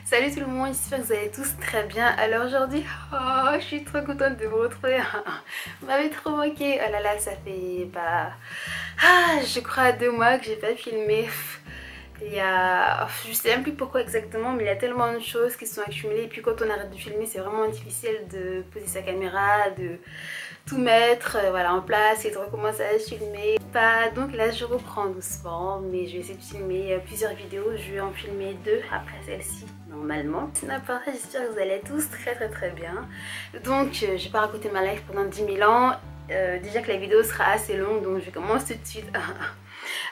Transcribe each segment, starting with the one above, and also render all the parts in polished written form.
Salut tout le monde, j'espère que vous allez tous très bien. Alors aujourd'hui, je suis trop contente de vous retrouver. Vous m'avez trop manqué. Oh là là, ça fait je crois 2 mois que j'ai pas filmé. Je sais même plus pourquoi exactement, mais il y a tellement de choses qui sont accumulées. Et puis quand on arrête de filmer, c'est vraiment difficile de poser sa caméra, de tout mettre voilà, en place et de recommencer à filmer. Donc là je reprends doucement, mais je vais essayer de filmer plusieurs vidéos. Je vais en filmer 2 après celle-ci normalement. Sinon pour ça, j'espère que vous allez tous très bien. Donc je vais pas raconter ma life pendant 10 000 ans. Déjà que la vidéo sera assez longue, donc je commence tout de suite.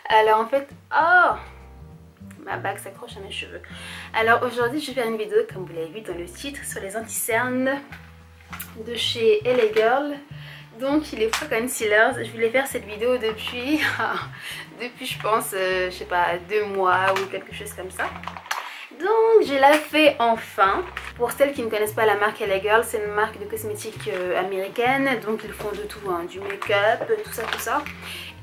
Alors en fait, ma bague s'accroche à mes cheveux. Alors aujourd'hui je vais faire une vidéo, comme vous l'avez vu dans le titre, sur les anti-cernes de chez LA Girl. Donc il est Faux Concealers. Je voulais faire cette vidéo depuis je pense je sais pas 2 mois ou quelque chose comme ça. Donc je l'ai fait enfin. Pour celles qui ne connaissent pas la marque LA Girl, c'est une marque de cosmétiques américaine. Donc ils font de tout, hein, du make-up, tout ça.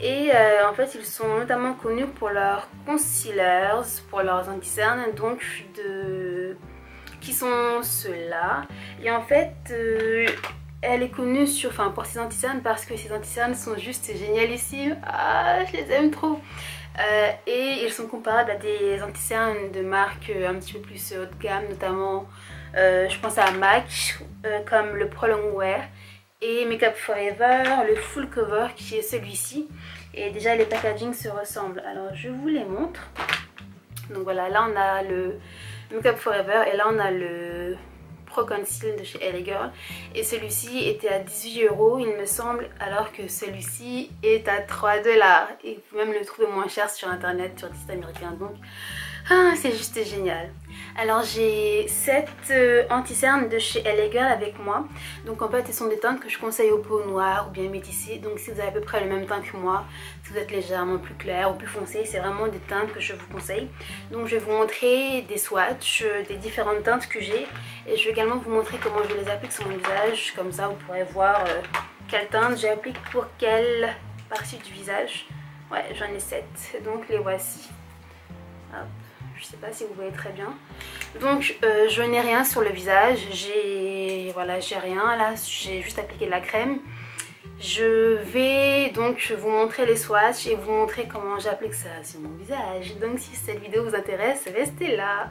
Et en fait ils sont notamment connus pour leurs concealers, pour leurs anti-cernes, donc qui sont ceux-là. Et en fait elle est connue pour ses anti-cernes parce que ses anti-cernes sont juste génialissimes. Je les aime trop. Et ils sont comparables à des anti-cernes de marques un petit peu plus haut de gamme, notamment je pense à MAC, comme le Pro Longwear et Makeup Forever, le Full Cover qui est celui-ci. Et déjà les packaging se ressemblent. Alors je vous les montre. Donc voilà, là on a le Makeup Forever et là on a le Pro Conceal de chez LA Girl. Et celui-ci était à 18 € il me semble, alors que celui-ci est à 3 $. Et vous pouvez même le trouver moins cher sur internet, sur des sites américains. Donc c'est juste génial. Alors j'ai 7 anti-cernes de chez LA Girl avec moi. Donc en fait ce sont des teintes que je conseille aux peaux noires ou bien métissées. Donc si vous avez à peu près le même teint que moi, si vous êtes légèrement plus clair ou plus foncé, c'est vraiment des teintes que je vous conseille. Donc je vais vous montrer des swatchs des différentes teintes que j'ai. Et je vais également vous montrer comment je les applique sur mon visage. Comme ça vous pourrez voir quelle teinte j'applique pour quelle partie du visage. Ouais, j'en ai 7, donc les voici. Hop. Je sais pas si vous voyez très bien. Donc je n'ai rien sur le visage. J'ai rien là. J'ai juste appliqué de la crème. Je vais donc vous montrer les swatchs et vous montrer comment j'applique ça sur mon visage. Donc si cette vidéo vous intéresse, restez là.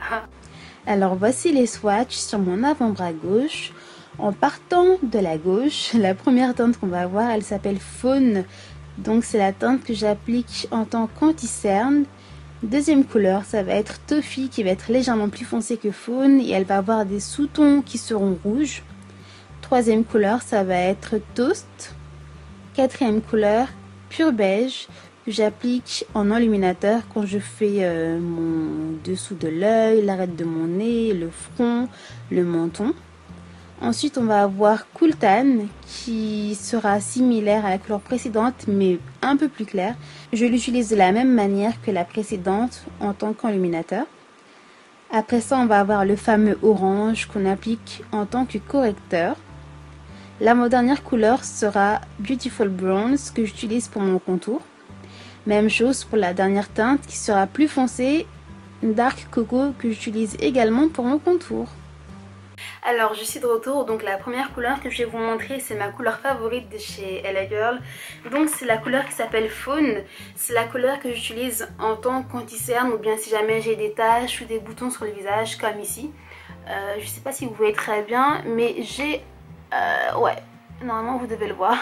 Alors voici les swatchs sur mon avant-bras gauche. En partant de la gauche, la première teinte qu'on va avoir, elle s'appelle Faune. Donc c'est la teinte que j'applique en tant qu'anti-cerne. Deuxième couleur, ça va être Toffee qui va être légèrement plus foncée que Faune et elle va avoir des sous-tons qui seront rouges. Troisième couleur, ça va être Toast. Quatrième couleur, Pure Beige que j'applique en enluminateur quand je fais mon dessous de l'œil, l'arête de mon nez, le front, le menton. Ensuite on va avoir Cool Tan qui sera similaire à la couleur précédente mais un peu plus clair. Je l'utilise de la même manière que la précédente en tant qu'enluminateur. Après ça on va avoir le fameux orange qu'on applique en tant que correcteur. L'avant-dernière couleur sera Beautiful Bronze que j'utilise pour mon contour. Même chose pour la dernière teinte qui sera plus foncée, Dark Cocoa que j'utilise également pour mon contour. Alors je suis de retour, donc la première couleur que je vais vous montrer c'est ma couleur favorite de chez LA Girl. Donc c'est la couleur qui s'appelle Faune. C'est la couleur que j'utilise en tant qu'anti-cerne ou bien si jamais j'ai des taches ou des boutons sur le visage comme ici. Je sais pas si vous voyez très bien mais j'ai... ouais, normalement vous devez le voir.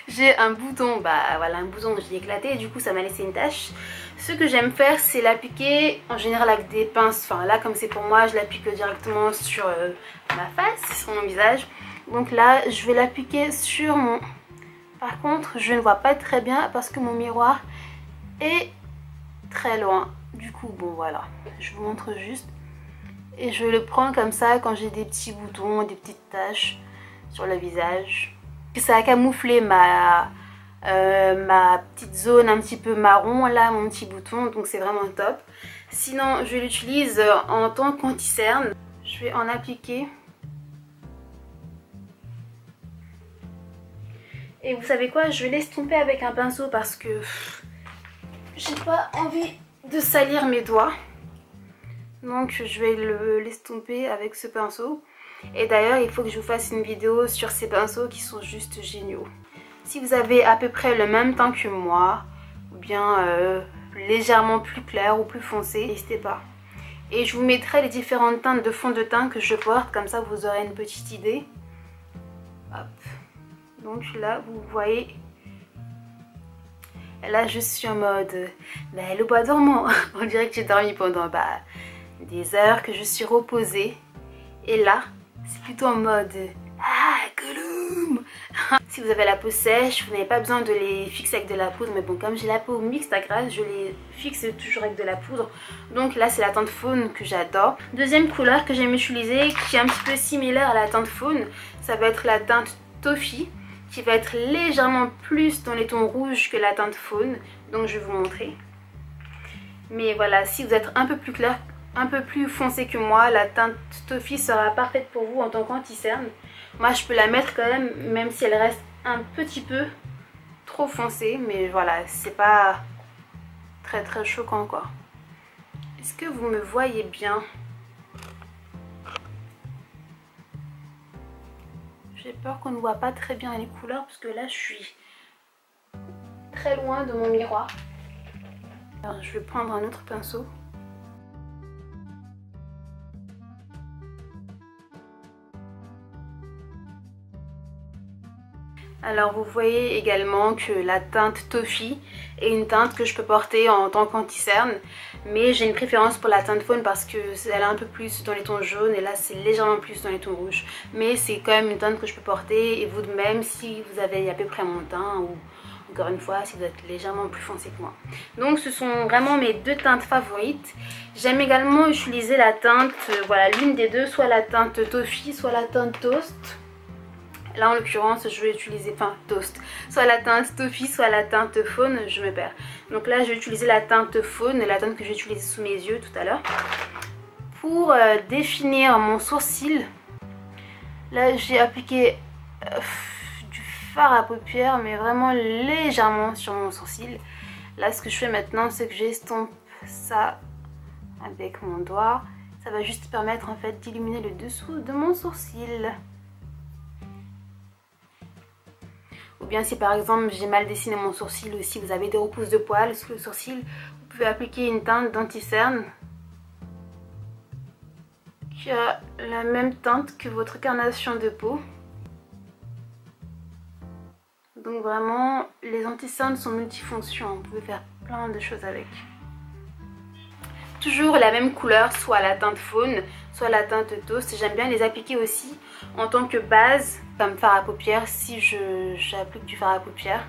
J'ai un bouton, un bouton que j'ai éclaté et du coup ça m'a laissé une tache. Ce que j'aime faire c'est l'appliquer en général avec des pinces. Enfin là comme c'est pour moi je l'applique directement sur ma face, sur mon visage. Donc là je vais l'appliquer sur mon... Par contre je ne vois pas très bien parce que mon miroir est très loin. Du coup bon voilà, je vous montre juste. Et je le prends comme ça quand j'ai des petits boutons, des petites taches sur le visage. Ça a camouflé ma petite zone un petit peu marron là, mon petit bouton, donc c'est vraiment top. Sinon je l'utilise en tant qu'anti-cerne. Je vais en appliquer. Et vous savez quoi, je vais l'estomper avec un pinceau parce que j'ai pas envie de salir mes doigts. Donc je vais l'estomper avec ce pinceau. Et d'ailleurs il faut que je vous fasse une vidéo sur ces pinceaux qui sont juste géniaux. Si vous avez à peu près le même teint que moi, ou bien légèrement plus clair ou plus foncé, n'hésitez pas. Et je vous mettrai les différentes teintes de fond de teint que je porte, comme ça vous aurez une petite idée. Hop. Donc là vous voyez, là je suis en mode belle au bois dormant. On dirait que j'ai dormi pendant des heures, que je suis reposée. Et là c'est plutôt en mode Gollum. Si vous avez la peau sèche, vous n'avez pas besoin de les fixer avec de la poudre. Mais bon, comme j'ai la peau mixte à grasse, je les fixe toujours avec de la poudre. Donc là c'est la teinte faune que j'adore. Deuxième couleur que j'aime utiliser, qui est un petit peu similaire à la teinte faune, ça va être la teinte Toffee, qui va être légèrement plus dans les tons rouges que la teinte faune. Donc je vais vous montrer. Mais voilà, si vous êtes un peu plus clair, un peu plus foncé que moi, la teinte Toffee sera parfaite pour vous en tant qu'anti-cerne. Moi je peux la mettre quand même, même si elle reste un petit peu trop foncée, mais voilà, c'est pas très choquant quoi. Est-ce que vous me voyez bien? J'ai peur qu'on ne voit pas très bien les couleurs parce que là je suis très loin de mon miroir. Alors, je vais prendre un autre pinceau. Alors vous voyez également que la teinte Toffee est une teinte que je peux porter en tant qu'anti-cerne, mais j'ai une préférence pour la teinte faune parce que elle est un peu plus dans les tons jaunes et là c'est légèrement plus dans les tons rouges. Mais c'est quand même une teinte que je peux porter, et vous de même si vous avez à peu près mon teint, ou encore une fois si vous êtes légèrement plus foncé que moi. Donc ce sont vraiment mes deux teintes favorites. J'aime également utiliser la teinte, voilà, l'une des deux, soit la teinte Toffee, soit la teinte Toast. Là en l'occurrence je vais utiliser, Toast, soit la teinte Toffee, soit la teinte faune, je me perds. Donc là je vais utiliser la teinte faune, la teinte que j'ai utilisée sous mes yeux tout à l'heure. Pour définir mon sourcil, là j'ai appliqué du fard à paupières, mais vraiment légèrement sur mon sourcil. Là ce que je fais maintenant, c'est que j'estompe ça avec mon doigt. Ça va juste permettre en fait d'illuminer le dessous de mon sourcil. Ou bien si par exemple j'ai mal dessiné mon sourcil, ou si vous avez des repousses de poils sous le sourcil, vous pouvez appliquer une teinte d'anti-cerne qui a la même teinte que votre carnation de peau. Donc vraiment, les anti-cernes sont multifonctions, vous pouvez faire plein de choses avec. Toujours la même couleur, soit la teinte faune, soit la teinte Toast. J'aime bien les appliquer aussi en tant que base, comme fard à paupières, si j'applique du fard à paupières.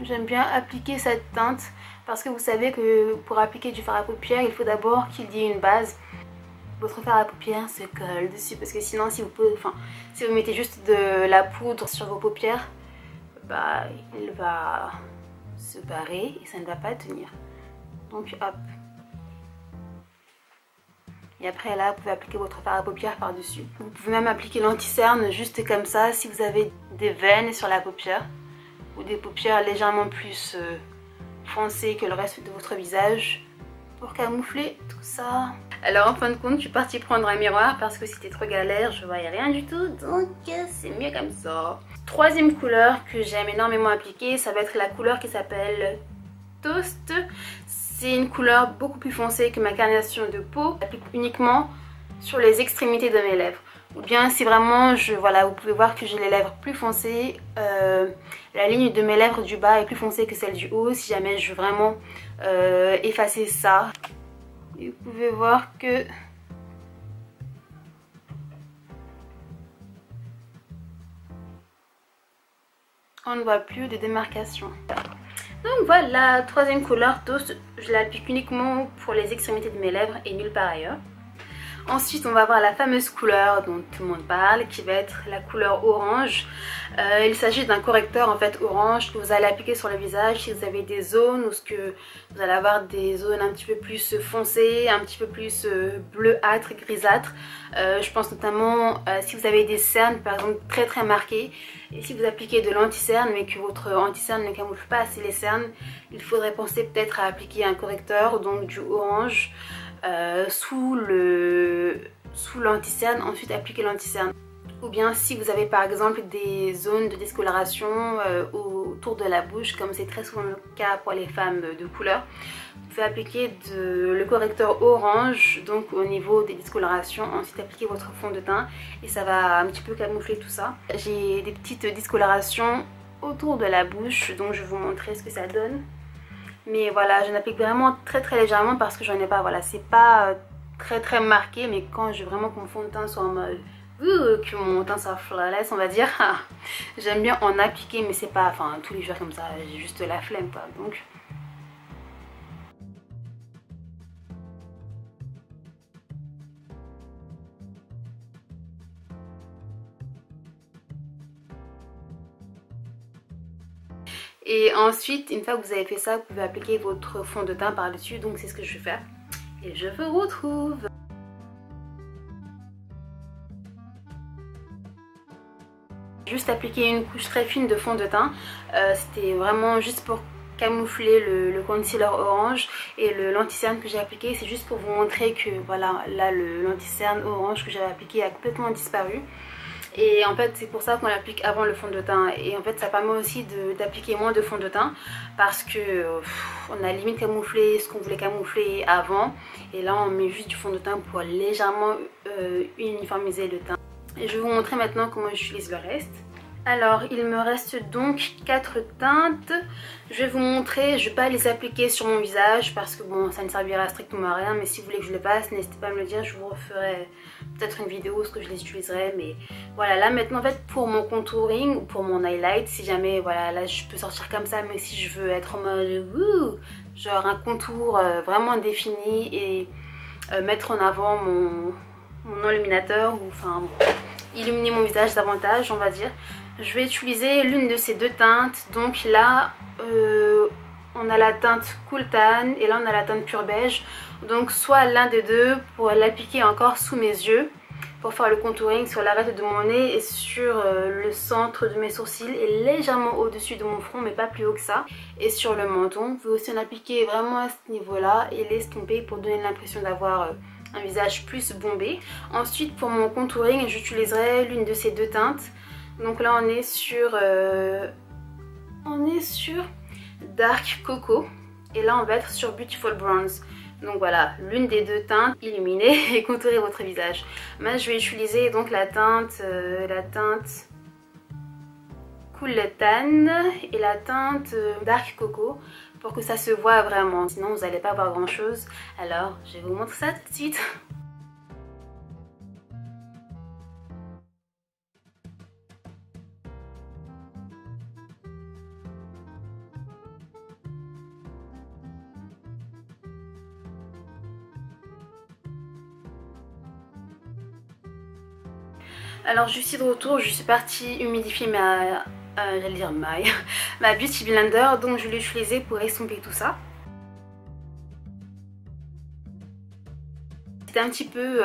J'aime bien appliquer cette teinte parce que vous savez que pour appliquer du fard à paupières, il faut d'abord qu'il y ait une base. Votre fard à paupières se colle dessus, parce que sinon si vous mettez juste de la poudre sur vos paupières, il va se barrer et ça ne va pas tenir. Donc hop. Et après là, vous pouvez appliquer votre fard à paupières par-dessus. Vous pouvez même appliquer l'anti-cerne juste comme ça si vous avez des veines sur la paupière, ou des paupières légèrement plus foncées que le reste de votre visage, pour camoufler tout ça. Alors en fin de compte, je suis partie prendre un miroir parce que c'était trop galère, je voyais rien du tout, donc c'est mieux comme ça. Troisième couleur que j'aime énormément appliquer, ça va être la couleur qui s'appelle Toast. C'est une couleur beaucoup plus foncée que ma carnation de peau. J'applique uniquement sur les extrémités de mes lèvres. Ou bien si vraiment, voilà, vous pouvez voir que j'ai les lèvres plus foncées. La ligne de mes lèvres du bas est plus foncée que celle du haut. Si jamais je veux vraiment effacer ça. Et vous pouvez voir que on ne voit plus de démarcation. Donc voilà, troisième couleur Toast, je l'applique uniquement pour les extrémités de mes lèvres et nulle part ailleurs. Ensuite on va voir la fameuse couleur dont tout le monde parle, qui va être la couleur orange. Il s'agit d'un correcteur en fait orange que vous allez appliquer sur le visage si vous avez des zones, ou ce que vous allez avoir des zones un petit peu plus foncées, un petit peu plus bleuâtres, grisâtres. Je pense notamment si vous avez des cernes par exemple très marquées, et si vous appliquez de l'anti-cerne mais que votre anti-cerne ne camoufle pas assez les cernes, il faudrait penser peut-être à appliquer un correcteur, donc du orange. sous l'anti-cerne, ensuite appliquer l'anti-cerne. Ou bien si vous avez par exemple des zones de discoloration autour de la bouche, comme c'est très souvent le cas pour les femmes de couleur, vous pouvez appliquer le correcteur orange donc au niveau des discolorations, ensuite appliquer votre fond de teint et ça va un petit peu camoufler tout ça. J'ai des petites discolorations autour de la bouche, donc je vais vous montrer ce que ça donne. Mais voilà, je l'applique vraiment très légèrement parce que j'en ai pas, voilà, c'est pas très marqué, mais quand je veux vraiment que mon fond de teint soit en mode que mon teint soit flawless, on va dire, j'aime bien en appliquer, mais c'est pas, enfin tous les jours comme ça, j'ai juste la flemme quoi, donc. Et ensuite, une fois que vous avez fait ça, vous pouvez appliquer votre fond de teint par dessus, donc c'est ce que je vais faire. Et je vous retrouve. Juste appliquer une couche très fine de fond de teint, c'était vraiment juste pour camoufler le concealer orange, et l'anti-cerne que j'ai appliqué, c'est juste pour vous montrer que voilà, là l'anti-cerne orange que j'avais appliqué a complètement disparu. Et en fait c'est pour ça qu'on l'applique avant le fond de teint, et en fait ça permet aussi d'appliquer moins de fond de teint parce que on a limite camouflé ce qu'on voulait camoufler avant, et là on met juste du fond de teint pour légèrement uniformiser le teint. Et je vais vous montrer maintenant comment j'utilise le reste. Alors il me reste donc 4 teintes. Je vais vous montrer, je ne vais pas les appliquer sur mon visage parce que bon, ça ne servira strictement à rien, mais si vous voulez que je le fasse, n'hésitez pas à me le dire, je vous referai peut-être une vidéo où ce que je les utiliserai. Mais voilà, là maintenant en fait pour mon contouring ou pour mon highlight, si jamais voilà, là je peux sortir comme ça, mais si je veux être en mode genre un contour vraiment défini et mettre en avant mon enluminateur, ou enfin illuminer mon visage davantage on va dire, je vais utiliser l'une de ces deux teintes. Donc là on a la teinte Cool Tan et là on a la teinte Pure Beige, donc soit l'un des deux pour l'appliquer encore sous mes yeux pour faire le contouring sur l'arête de mon nez et sur le centre de mes sourcils et légèrement au-dessus de mon front, mais pas plus haut que ça, et sur le menton. Vous pouvez aussi en appliquer vraiment à ce niveau là et l'estomper pour donner l'impression d'avoir un visage plus bombé. Ensuite pour mon contouring j'utiliserai l'une de ces deux teintes. Donc là on est sur Dark Coco et là on va être sur Beautiful Bronze. Donc voilà, l'une des deux teintes, illuminez et contourez votre visage. Moi je vais utiliser donc la teinte Cool Tan et la teinte Dark Coco pour que ça se voit vraiment, sinon vous n'allez pas voir grand chose. Alors je vais vous montrer ça tout de suite. Alors je suis de retour, je suis partie humidifier ma Beauty Blender, donc je l'ai utilisé pour estomper tout ça. C'était un petit peu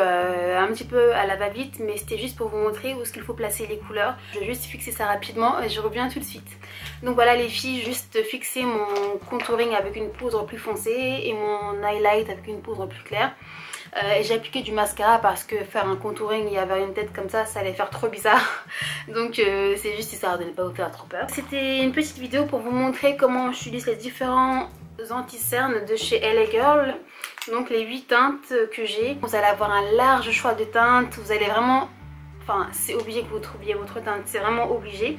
à la va-vite, mais c'était juste pour vous montrer où est-ce qu'il faut placer les couleurs. Je vais juste fixer ça rapidement et je reviens tout de suite. Donc voilà les filles, juste fixer mon contouring avec une poudre plus foncée et mon highlight avec une poudre plus claire. Et j'ai appliqué du mascara parce que faire un contouring et avoir une tête comme ça allait faire trop bizarre. Donc c'est juste histoire de ne pas vous faire trop peur. C'était une petite vidéo pour vous montrer comment j'utilise les différents anti-cernes de chez LA Girl. Donc les 8 teintes que j'ai. Vous allez avoir un large choix de teintes. Vous allez vraiment... Enfin, c'est obligé que vous trouviez votre teinte, c'est vraiment obligé.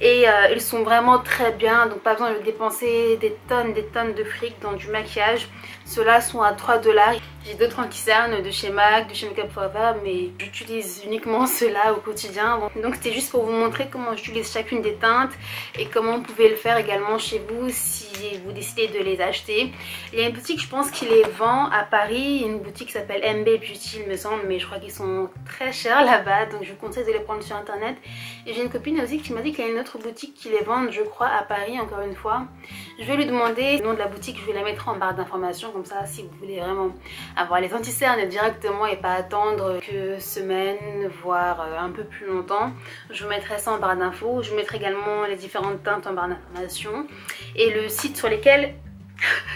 Et ils sont vraiment très bien, donc pas besoin de dépenser des tonnes de fric dans du maquillage. Ceux-là sont à 3 $. J'ai d'autres anti-cernes de chez MAC, de chez Makeup Forever, mais j'utilise uniquement ceux-là au quotidien. Donc c'était juste pour vous montrer comment j'utilise chacune des teintes et comment vous pouvez le faire également chez vous si vous décidez de les acheter. Il y a une boutique, je pense, qui les vend à Paris, une boutique qui s'appelle MB Beauty il me semble, mais je crois qu'ils sont très chers là-bas, donc je vous conseille de les prendre sur internet. Et j'ai une copine aussi qui m'a dit qu'il y a une autre boutique qui les vend, je crois, à Paris, encore une fois. Je vais lui demander le nom de la boutique, je vais la mettre en barre d'informations, comme ça si vous voulez vraiment avoir les anti-cernes directement et pas attendre que semaines, voire un peu plus longtemps. Je vous mettrai ça en barre d'infos. Je vous mettrai également les différentes teintes en barre d'informations et le site sur lesquels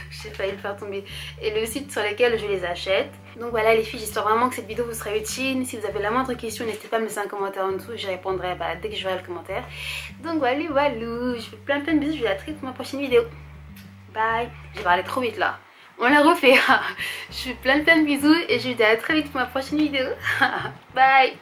je j'ai failli le faire tomber, et le site sur lequel je les achète. Donc voilà les filles, j'espère vraiment que cette vidéo vous sera utile. Si vous avez la moindre question, n'hésitez pas à me laisser un commentaire en dessous, j'y répondrai dès que je verrai le commentaire. Donc voilà, je fais plein de bisous, je vous dis à très vite pour ma prochaine vidéo. Bye. J'ai parlé trop vite là. On l'a refait. Je fais plein de bisous et je vous dis à très vite pour ma prochaine vidéo. Bye.